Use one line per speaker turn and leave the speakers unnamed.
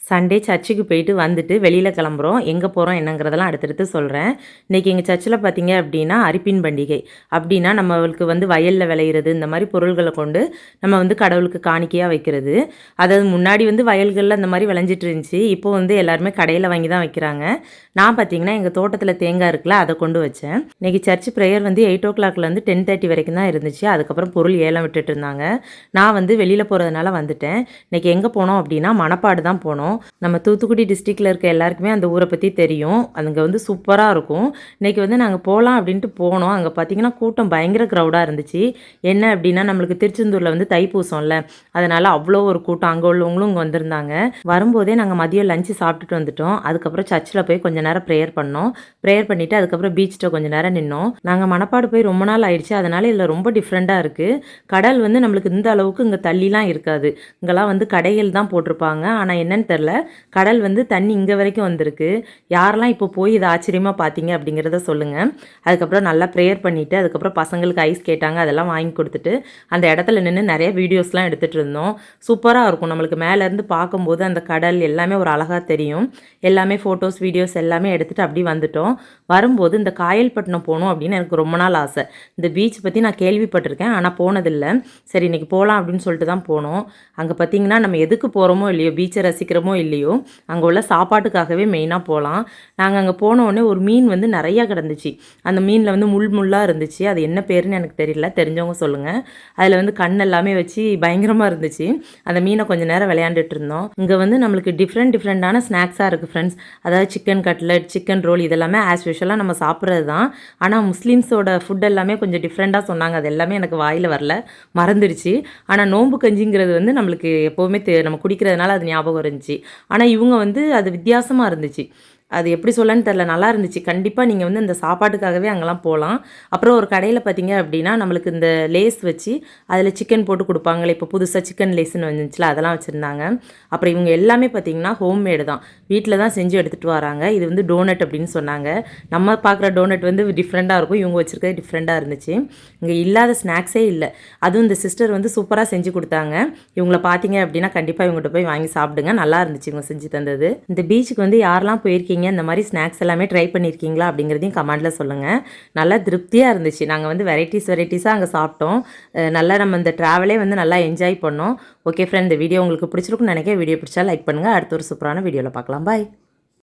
Sunday சர்ச்சுக்கு போயிட்டு வந்துட்டு வெளியில் கிளம்புறோம். எங்கே போகிறோம் என்னங்கிறதெல்லாம் அடுத்தடுத்து சொல்கிறேன். இன்றைக்கி எங்கள் சர்ச்சில் பார்த்தீங்க அப்படின்னா அரிப்பின் பண்டிகை. அப்படின்னா நம்மளுக்கு வந்து வயலில் விளையிறது இந்த மாதிரி பொருள்களை கொண்டு நம்ம வந்து கடவுளுக்கு காணிக்கையாக வைக்கிறது. அதாவது முன்னாடி வந்து வயல்களில் இந்த மாதிரி விளைஞ்சிட்டு இருந்துச்சு. இப்போ வந்து எல்லாருமே கடையில் வாங்கி தான் வைக்கிறாங்க. நான் பார்த்தீங்கன்னா எங்கள் தோட்டத்தில் தேங்காய் இருக்குல்ல, அதை கொண்டு வச்சேன். இன்றைக்கி சர்ச் ப்ரேயர் வந்து 8 o'clockலேருந்து 10:30 வரைக்கும் தான் இருந்துச்சு. அதுக்கப்புறம் பொருள் ஏலம் விட்டுட்டு இருந்தாங்க. நான் வந்து வெளியில் போகிறதுனால வந்துட்டேன். இன்றைக்கி எங்கே போனோம் அப்படின்னா மணப்பாடு தான் போனோம். நம்ம தூத்துக்குடி டிஸ்ட்ரிக்டில் இருக்க எல்லாருக்குமே அந்த ஊரை பற்றி தெரியும். அங்கே வந்து சூப்பராக இருக்கும். இன்றைக்கி வந்து நாங்கள் போகலாம் அப்படின்ட்டு போனோம். அங்கே பார்த்திங்கன்னா கூட்டம் பயங்கர க்ரௌடாக இருந்துச்சு. என்ன அப்படின்னா நம்மளுக்கு திருச்செந்தூரில் வந்து தைப்பூசம்ல, அதனால் அவ்வளோ ஒரு கூட்டம். அங்கே உள்ளவங்களும் இங்கே வந்திருந்தாங்க. வரும்போதே நாங்கள் மதியம் லஞ்சு சாப்பிட்டுட்டு வந்துட்டோம். அதுக்கப்புறம் சர்ச்சில் போய் கொஞ்சம் நேரம் ப்ரேயர் பண்ணோம். ப்ரேயர் பண்ணிவிட்டு அதுக்கப்புறம் பீச்சில் கொஞ்சம் நேரம் நின்னோம். நாங்கள் மணப்பாடு போய் ரொம்ப நாள் ஆயிடுச்சு. அதனால் இதில் ரொம்ப டிஃப்ரெண்ட்டாக இருக்குது. கடல் வந்து நம்மளுக்கு இந்த அளவுக்கு இங்கே தள்ளிலாம் இருக்காது. இங்கெல்லாம் வந்து கடைகள் தான் போட்டிருப்பாங்க. ஆனால் என்னன்னு தெரில, கடல் வந்து தண்ணி இங்கே வரைக்கும் வந்திருக்கு. யாரெல்லாம் இப்போ போய் இதை ஆச்சரியமாக பார்த்தீங்க அப்படிங்கிறத சொல்லுங்கள். அதுக்கப்புறம் நல்லா ப்ரேயர் பண்ணிவிட்டு அதுக்கப்புறம் பசங்களுக்கு ஐஸ் கேட்டாங்க, அதெல்லாம் வாங்கி கொடுத்துட்டு அந்த இடத்துல நின்று நிறைய வீடியோஸ்லாம் எடுத்துகிட்டு இருந்தோம். சூப்பராக இருக்கும். நம்மளுக்கு மேலேருந்து பார்க்கும்போது அந்த கடல் எல்லாமே ஒரு அழகாக தெரியும். எல்லாமே ஃபோட்டோஸ் வீடியோஸ் எல்லாமே எடுத்துகிட்டு அப்படி வந்துட்டோம். வரும்போது இந்த காயல்பட்டினம் போகணும் அப்படின்னு எனக்கு ரொம்ப நாள் ஆசை. இந்த பீச் பற்றி நான் கேள்விப்பட்டிருக்கேன், ஆனால் போனதில்லை. சரி இன்றைக்கி போகலாம் அப்படின்னு சொல்லிட்டு தான் போனோம். அங்கே பார்த்திங்கன்னா நம்ம எதுக்கு போகிறோமோ இல்லையோ, பீச்சை ரசிக்கிறோமோ இல்லையோ, அங்கே உள்ள சாப்பாட்டுக்காகவே மெயினாக போகலாம். நாங்கள் அங்கே போனோடனே ஒரு மீன் வந்து நிறையா கிடந்துச்சு. அந்த மீனில் வந்து முள்ளாக இருந்துச்சு. அது என்ன பேருன்னு எனக்கு தெரியல, தெரிஞ்சவங்க சொல்லுங்கள். அதில் வந்து கண் எல்லாமே வச்சு பயங்கரமாக இருந்துச்சு. அந்த மீனை கொஞ்சம் நேரம் விளையாண்டுட்டு இருந்தோம். இங்கே வந்து நம்மளுக்கு டிஃப்ரெண்டான ஸ்நாக்ஸாக இருக்குது ஃப்ரெண்ட்ஸ். அதாவது சிக்கன் கட்லட், சிக்கன் ரோல் இதெல்லாமே ஆஸ் யூஷுவலாக நம்ம சாப்பிட்றது தான். ஆனால் முஸ்லீம்ஸோட ஃபுட் எல்லாமே கொஞ்சம் டிஃப்ரெண்ட்டாக சொன்னாங்க. அது எல்லாமே எனக்கு வாயில் வரல, மறந்துடுச்சு. ஆனால் நோம்பு கஞ்சிங்கிறது வந்து நம்மளுக்கு எப்போவுமே நம்ம குடிக்கிறதுனால அது ஞாபகம் இருந்துச்சு. ஆனால் இவங்க வந்து அது வித்தியாசமாக இருந்துச்சு. அது எப்படி சொல்லன்னு தெரில, நல்லா இருந்துச்சு. கண்டிப்பாக நீங்கள் வந்து இந்த சாப்பாட்டுக்காகவே அங்கெல்லாம் போகலாம். அப்புறம் ஒரு கடையில் பார்த்தீங்க அப்படின்னா நம்மளுக்கு இந்த லேஸ் வச்சு அதில் சிக்கன் போட்டு கொடுப்பாங்களே, இப்போ புதுசாக சிக்கன் லேஸ்ன்னு வந்துச்சுல, அதெல்லாம் வச்சுருந்தாங்க. அப்புறம் இவங்க எல்லாமே பார்த்திங்கன்னா ஹோம்மேடு தான், வீட்டில் தான் செஞ்சு எடுத்துகிட்டு வராங்க. இது வந்து டோனட் அப்படின்னு சொன்னாங்க. நம்ம பார்க்குற டோனட் வந்து டிஃப்ரெண்ட்டாக இருக்கும், இவங்க வச்சுருக்கிறது டிஃப்ரெண்ட்டாக இருந்துச்சு. இங்கே இல்லாத ஸ்நாக்ஸே இல்லை. அதுவும் இந்த சிஸ்டர் வந்து சூப்பராக செஞ்சு கொடுத்தாங்க. இவங்களை பார்த்தீங்க அப்படின்னா கண்டிப்பாக இவங்ககிட்ட போய் வாங்கி சாப்பிடுங்க, நல்லா இருந்துச்சு இவங்க செஞ்சு தந்தது. இந்த பீச்சுக்கு வந்து யாரெல்லாம் போயிருக்கீங்க, இந்த மாதிரி ஸ்நாக்ஸ் எல்லாமே ட்ரை பண்ணியிருக்கீங்களா அப்படிங்கிறதையும் கமெண்ட்டில் சொல்லுங்கள். நல்லா திருப்தியாக இருந்துச்சு. நாங்கள் வந்து வெரைட்டிஸாக அங்கே சாப்பிட்டோம். நல்லா நம்ம இந்த ட்ராவலே வந்து நல்லா என்ஜாய் பண்ணோம். ஓகே ஃப்ரெண்ட், இந்த வீடியோ உங்களுக்கு பிடிச்சிருக்குன்னு நினைக்கிறேன். வீடியோ பிடிச்சா லைக் பண்ணுங்கள். அடுத்த ஒரு சூப்பரான வீடியோவில் பார்க்கலாம். பாய்.